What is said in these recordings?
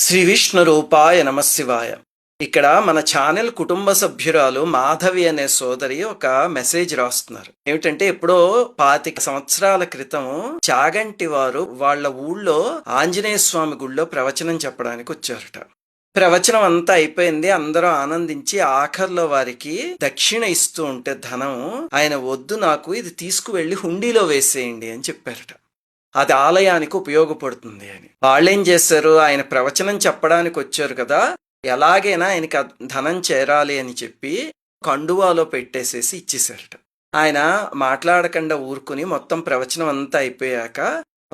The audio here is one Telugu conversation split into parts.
శ్రీ విష్ణు రూపాయ నమశివాయ. ఇక్కడ మన ఛానల్ కుటుంబ సభ్యురాలు మాధవి అనే సోదరి ఒక మెసేజ్ రాస్తున్నారు. ఏమిటంటే ఎప్పుడో 25 సంవత్సరాల క్రితం చాగంటి వారు వాళ్ళ ఊళ్ళో ఆంజనేయ స్వామి గుళ్ళో ప్రవచనం చెప్పడానికి వచ్చారట. ప్రవచనం అంతా అయిపోయింది, అందరూ ఆనందించి ఆఖర్లో వారికి దక్షిణ ఇస్తూ ఉంటే ధనం ఆయన వద్దు, నాకు ఇది తీసుకువెళ్ళి హుండీలో వేసేయండి అని చెప్పారట. అది ఆలయానికి ఉపయోగపడుతుంది అని. వాళ్ళేం చేశారు, ఆయన ప్రవచనం చెప్పడానికి వచ్చారు కదా, ఎలాగైనా ఆయనకి ధనం చేరాలి అని చెప్పి కండువాలో పెట్టేసేసి ఇచ్చేశారట. ఆయన మాట్లాడకుండా ఊరుకుని మొత్తం ప్రవచనం అంతా అయిపోయాక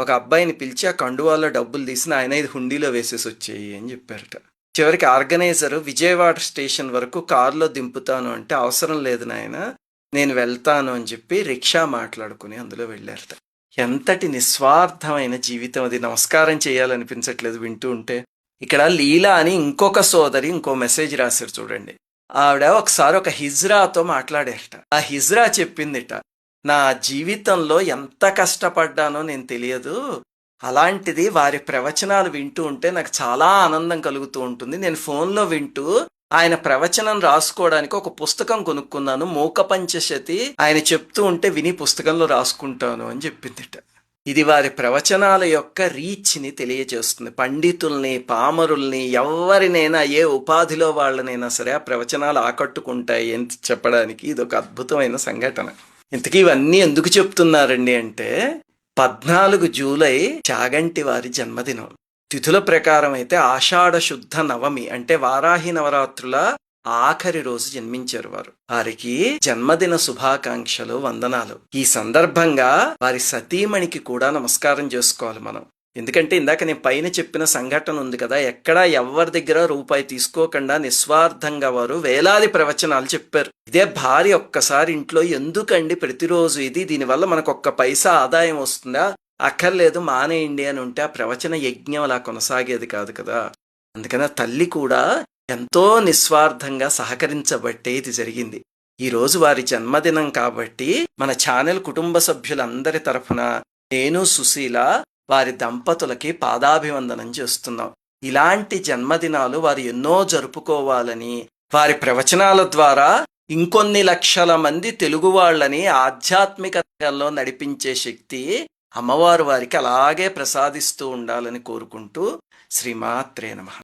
ఒక అబ్బాయిని పిలిచి ఆ కండువాలో డబ్బులు తీసిన ఆయన ఇది హుండీలో వేసేసి వచ్చేయి అని చెప్పారట. చివరికి ఆర్గనైజర్ విజయవాడ స్టేషన్ వరకు కారులో దింపుతాను అంటే అవసరం లేదు నాయన, నేను వెళ్తాను అని చెప్పి రిక్షా మాట్లాడుకుని అందులో వెళ్ళారట. ఎంతటి నిస్వార్థమైన జీవితం అది. నమస్కారం చేయాలనిపించట్లేదు వింటూ ఉంటే. ఇక్కడ లీలా అని ఇంకొక సోదరి ఇంకో మెసేజ్ రాశారు చూడండి. ఆవిడ ఒకసారి ఒక హిజ్రాతో మాట్లాడారట. ఆ హిజ్రా చెప్పిందిట, నా జీవితంలో ఎంత కష్టపడ్డానో నేను తెలియదు, అలాంటిది వారి ప్రవచనాలు వింటూ ఉంటే నాకు చాలా ఆనందం కలుగుతూ ఉంటుంది. నేను ఫోన్లో వింటూ ఆయన ప్రవచనం రాసుకోవడానికి ఒక పుస్తకం కొనుక్కున్నాను, మూక పంచశతి, ఆయన చెప్తూ ఉంటే విని పుస్తకంలో రాసుకుంటాను అని చెప్పిందిట. ఇది వారి ప్రవచనాల యొక్క రీచ్ని తెలియజేస్తుంది. పండితుల్ని, పామరుల్ని, ఎవరినైనా ఏ ఉపాధిలో వాళ్ళనైనా సరే ఆ ప్రవచనాలు ఆకట్టుకుంటాయి అని చెప్పడానికి ఇది ఒక అద్భుతమైన సంఘటన. ఇంతకీ ఇవన్నీ ఎందుకు చెప్తున్నారండి అంటే 14 జూలై చాగంటి వారి జన్మదినం. తిథుల ప్రకారం అయితే ఆషాఢ శుద్ధ నవమి అంటే వారాహి నవరాత్రుల ఆఖరి రోజు జన్మించారు వారు. వారికి జన్మదిన శుభాకాంక్షలు, వందనాలు. ఈ సందర్భంగా వారి సతీమణికి కూడా నమస్కారం చేసుకోవాలి మనం. ఎందుకంటే ఇందాక నేను పైన చెప్పిన సంఘటన ఉంది కదా, ఎక్కడా ఎవరి దగ్గర రూపాయి తీసుకోకుండా నిస్వార్థంగా వారు వేలాది ప్రవచనాలు చెప్పారు. ఇదే భార్య ఒక్కసారి ఇంట్లో ఎందుకండి ప్రతిరోజు ఇది, దీనివల్ల మనకు ఒక్క పైసా ఆదాయం వస్తుందా, అక్కర్లేదు మానేయండి అని ఉంటే ఆ ప్రవచన యజ్ఞం అలా కొనసాగేది కాదు కదా. అందుకని తల్లి కూడా ఎంతో నిస్వార్థంగా సహకరించబట్టే ఇది జరిగింది. ఈరోజు వారి జన్మదినం కాబట్టి మన ఛానల్ కుటుంబ సభ్యులందరి తరఫున నేను, సుశీల వారి దంపతులకి పాదాభివందనం చేస్తున్నాం. ఇలాంటి జన్మదినాలు వారు ఎన్నో జరుపుకోవాలని, వారి ప్రవచనాల ద్వారా ఇంకొన్ని లక్షల మంది తెలుగు వాళ్ళని ఆధ్యాత్మికతలో నడిపించే శక్తి అమ్మవారు వారికి అలాగే ప్రసాదిస్తూ ఉండాలని కోరుకుంటూ శ్రీమాత్రే నమః.